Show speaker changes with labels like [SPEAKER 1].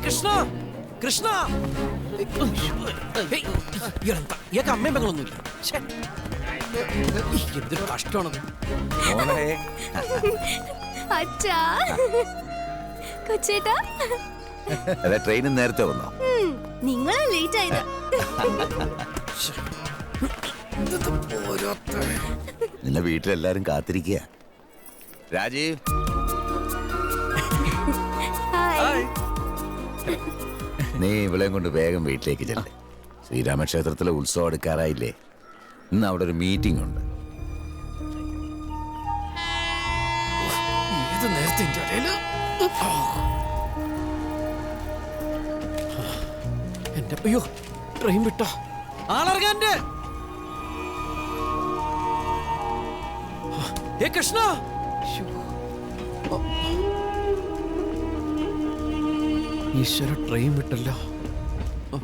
[SPEAKER 1] കൃഷ്ണ കൃഷ്ണ ഇയാൾക്ക് അമ്മയും പെങ്ങളൊന്നുമില്ല. എന്തൊരു കഷ്ടമാണത്.
[SPEAKER 2] അച്ഛാ കൊച്ചേട്ടാ
[SPEAKER 3] ട്രെയിൻ നേരത്തെ വന്നോ?
[SPEAKER 2] നിങ്ങൾ ലേറ്റ് ആയത്.
[SPEAKER 3] നിന്നെ വീട്ടിലെല്ലാരും കാത്തിരിക്കുക. രാജീവ് നീ ഇവളെയും കൊണ്ട് വേഗം വീട്ടിലേക്ക് ചെല്ലേ. ശ്രീരാമക്ഷേത്രത്തിലെ ഉത്സവം എടുക്കാറായില്ലേ? ഇന്ന് അവിടെ ഒരു മീറ്റിംഗ് ഉണ്ട്.
[SPEAKER 1] ഏത് നേരത്തെ എന്റെ അയ്യോ ട്രെയിൻ വിട്ടോ ആളറിയാൻ്റെ. കൃഷ്ണ ഈശ്വര ട്രെയിൻ വിട്ടല്ലോ.